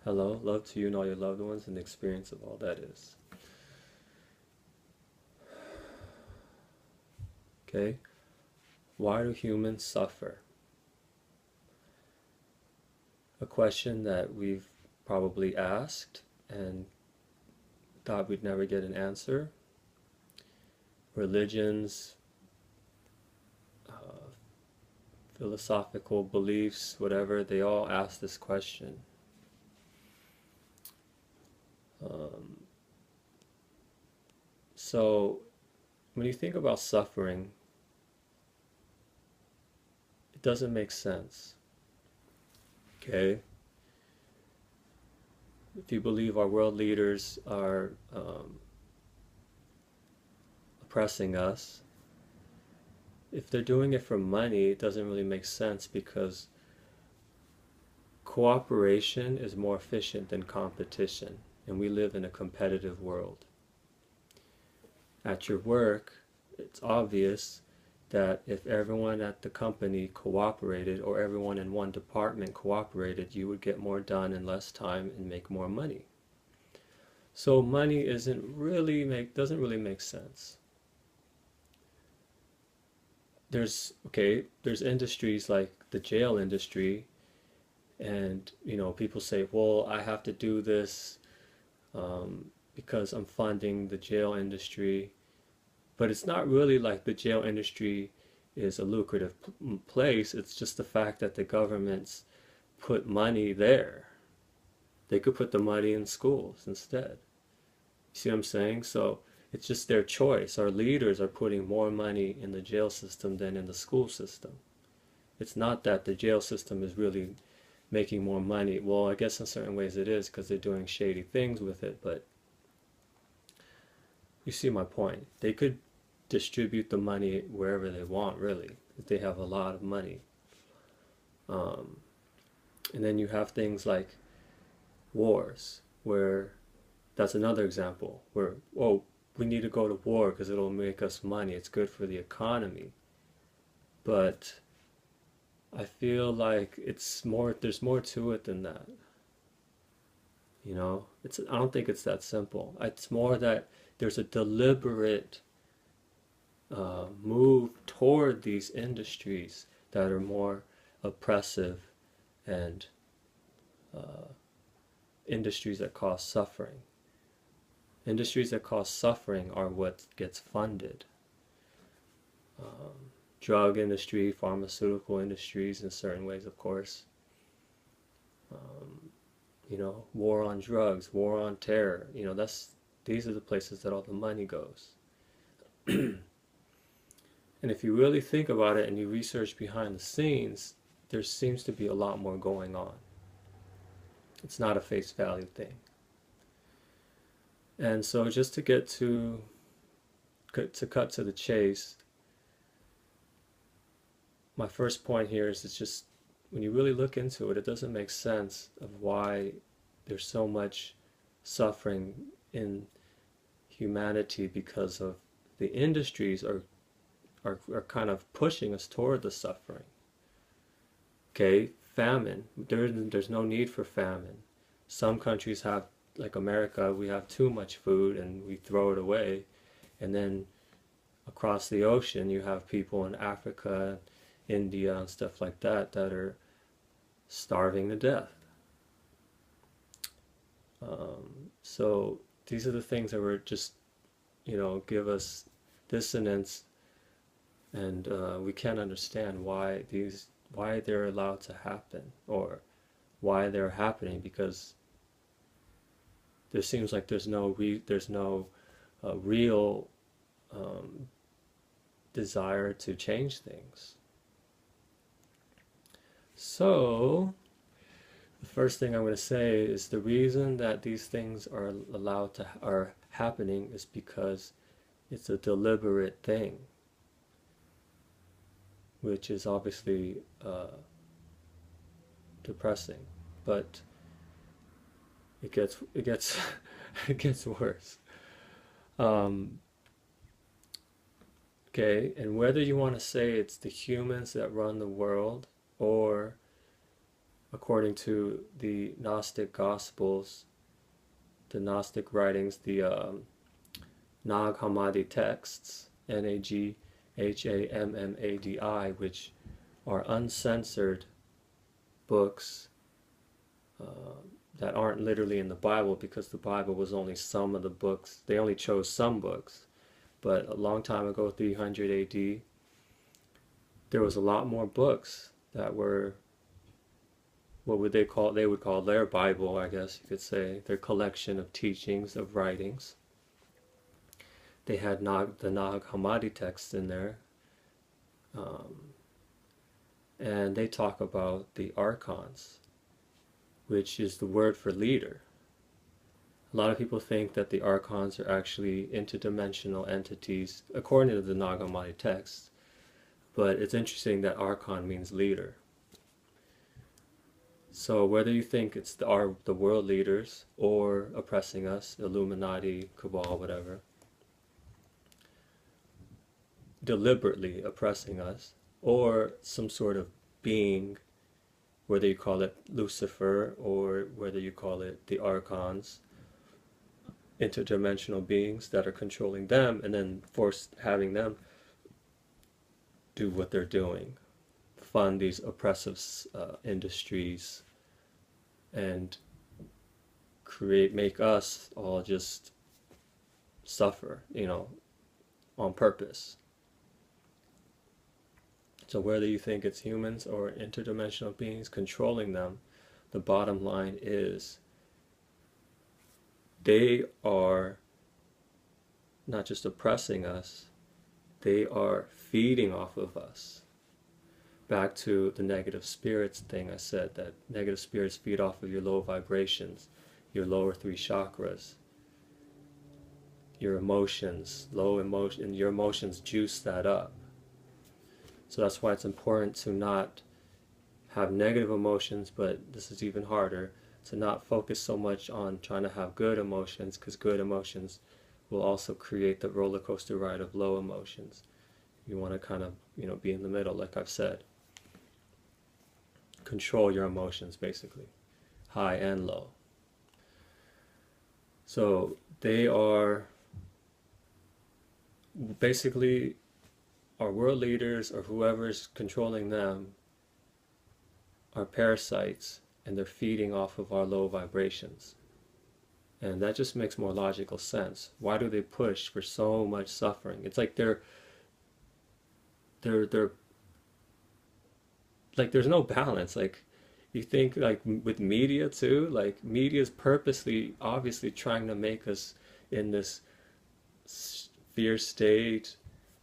Hello, love to you and all your loved ones and the experience of all that is. Okay, why do humans suffer? A question that we've probably asked and thought we'd never get an answer. Religions, philosophical beliefs, whatever, they all ask this question. Um, so, when you think about suffering, it doesn't make sense. Okay? If you believe our world leaders are oppressing us, if they're doing it for money, it doesn't really make sense because cooperation is more efficient than competition, and we live in a competitive world. At your work, it's obvious that if everyone at the company cooperated or everyone in one department cooperated, you would get more done in less time and make more money. So money doesn't really make sense. There's industries like the jail industry, and people say, well, I have to do this because I'm funding the jail industry, but it's not really like the jail industry is a lucrative place. It's just the fact that the governments put money there. They could put the money in schools instead. You see what I'm saying? So it's just their choice. Our leaders are putting more money in the jail system than in the school system. It's not that the jail system is really making more money. Well, I guess in certain ways it is because they're doing shady things with it, but you see my point. They could distribute the money wherever they want, really, if they have a lot of money. And then you have things like wars, where that's another example, where, oh, we need to go to war because it'll make us money. It's good for the economy. But I feel like there's more to it than that. I don't think it's that simple. It's more that there's a deliberate move toward these industries that are more oppressive and industries that cause suffering. Industries that cause suffering are what gets funded. Drug industry, pharmaceutical industries in certain ways, of course. War on drugs, war on terror. These are the places that all the money goes. And if you really think about it and you research behind the scenes, there seems to be a lot more going on. It's not a face value thing. And so just to cut to the chase, my first point here is it's just, when you really look into it, it doesn't make sense of why there's so much suffering in humanity because of the industries are kind of pushing us toward the suffering. Okay, famine. There's no need for famine. Some countries have, like America, we have too much food and we throw it away. And then across the ocean, you have people in Africa, India, and stuff like that are starving to death. So these are the things that were just, give us dissonance, and we can't understand why they're allowed to happen or why they're happening, because there seems like there's no real desire to change things. So the first thing I'm going to say is the reason that these things are happening is because it's a deliberate thing, which is obviously depressing, but it gets it gets worse. Okay, and whether you want to say it's the humans that run the world or according to the Gnostic Gospels, the Gnostic writings, the Nag Hammadi texts, Naghammadi, which are uncensored books that aren't literally in the Bible, because the Bible was only some of the books. They only chose some books. But a long time ago, 300 AD, there was a lot more books that were, what would they call, they would call their Bible, I guess you could say, their collection of teachings, of writings. They had the Nag Hammadi texts in there, and they talk about the Archons, which is the word for leader. A lot of people think that the Archons are actually interdimensional entities, according to the Nag Hammadi texts, but it's interesting that Archon means leader. So whether you think it's the world leaders or oppressing us, Illuminati, Cabal, whatever, deliberately oppressing us, or some sort of being, whether you call it Lucifer or whether you call it the Archons, interdimensional beings that are controlling them and then having them do what they're doing, fund these oppressive industries, and make us all just suffer, on purpose. So whether you think it's humans or interdimensional beings controlling them, the bottom line is they are not just oppressing us, they are feeding off of us. Back to the negative spirits thing I said, that negative spirits feed off of your low vibrations, your lower 3 chakras, your emotions, and your emotions juice that up. So that's why it's important to not have negative emotions, but this is even harder, to not focus so much on trying to have good emotions, because good emotions will also create the roller coaster ride of low emotions. You want to kind of, be in the middle, like I've said. Control your emotions, basically, high and low. So they are basically, our world leaders or whoever's controlling them are parasites, and they're feeding off of our low vibrations. And that just makes more logical sense. Why do they push for so much suffering? It's like they're like, there's no balance. Like, you think, like, with media too, like, media is purposely, obviously trying to make us in this fear state.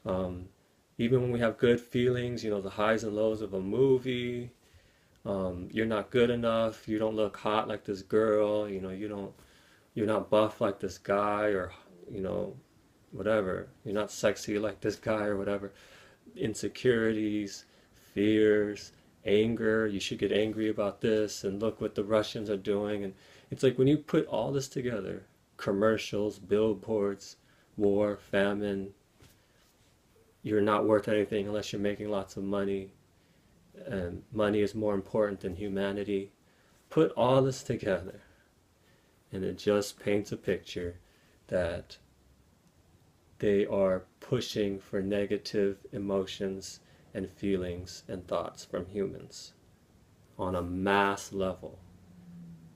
Even when we have good feelings, the highs and lows of a movie, you're not good enough, you don't look hot like this girl, you're not buff like this guy, or, whatever, you're not sexy like this guy, or whatever. Insecurities, fears, anger, you should get angry about this, and look what the Russians are doing. And it's like, when you put all this together, commercials, billboards, war, famine, you're not worth anything unless you're making lots of money, and money is more important than humanity. Put all this together, and it just paints a picture that they are pushing for negative emotions and feelings and thoughts from humans on a mass level.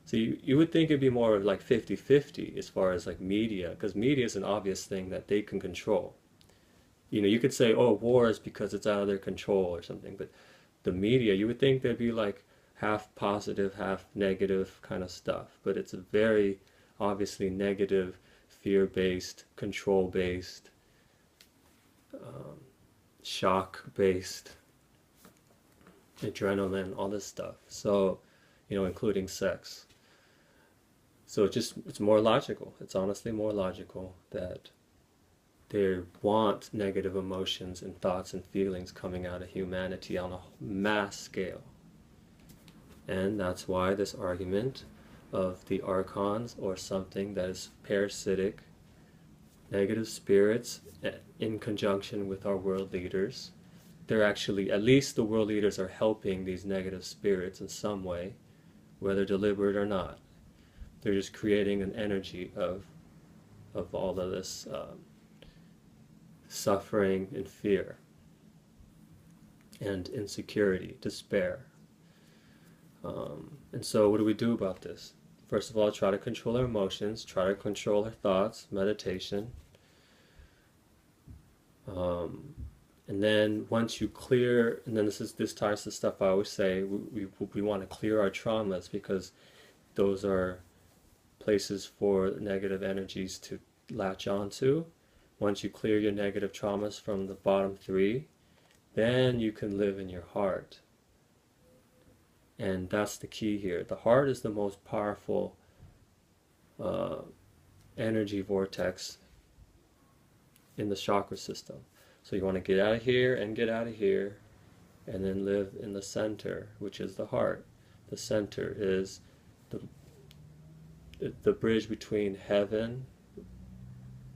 So you would think it'd be more like 50-50 as far as like media, because media is an obvious thing that they can control. You could say, oh, war is because it's out of their control or something, but the media, you would think there'd be like half positive, half negative kind of stuff, but it's a very obviously negative, fear-based, control-based, shock-based, adrenaline, all this stuff. So, including sex. So it's more logical. It's honestly more logical that they want negative emotions and thoughts and feelings coming out of humanity on a mass scale. And that's why this argument of the Archons, or something that is parasitic, negative spirits, in conjunction with our world leaders, they're actually, at least the world leaders are helping these negative spirits in some way. whether deliberate or not. They're just creating an energy of all of this suffering and fear and insecurity, despair. And so what do we do about this? First of all, try to control our emotions, try to control our thoughts, meditation. And then once you clear, and then this ties to stuff I always say, we want to clear our traumas, because those are places for negative energies to latch onto. Once you clear your negative traumas from the bottom three, then you can live in your heart. And that's the key here. The heart is the most powerful energy vortex in the chakra system. So you want to get out of here and get out of here, and then live in the center, which is the heart. The center is the bridge between heaven,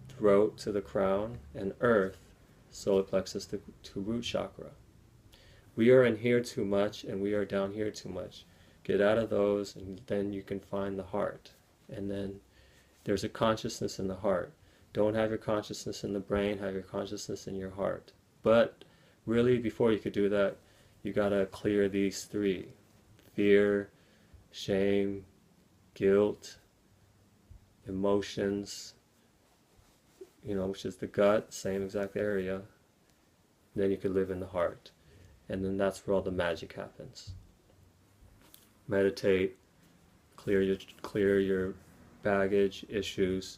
throat to the crown, and earth, solar plexus to root chakra. We are in here too much, and we are down here too much. Get out of those, and then you can find the heart. And then there's a consciousness in the heart. Don't have your consciousness in the brain, have your consciousness in your heart. But really, before you could do that, you gotta clear these three: fear, shame, guilt, emotions, which is the gut, same exact area. Then you could live in the heart. And then that's where all the magic happens. Meditate, clear your baggage, issues,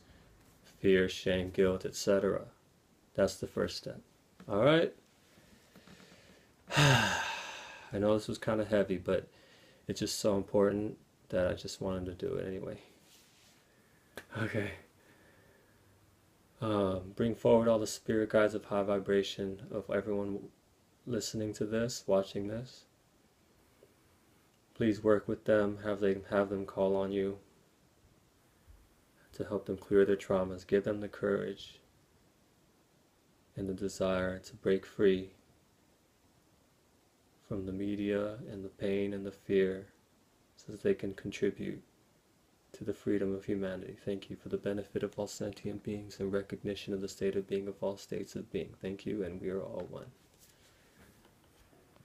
fear, shame, guilt, etc. That's the first step. All right? I know this was kind of heavy, but it's just so important that I just wanted to do it anyway. Okay. Bring forward all the spirit guides of high vibration of everyone listening to this, watching this. Please work with them, have them call on you to help them clear their traumas. Give them the courage and the desire to break free from the media and the pain and the fear, so that they can contribute to the freedom of humanity. Thank you for the benefit of all sentient beings and recognition of the state of being of all states of being. Thank you, and we are all one.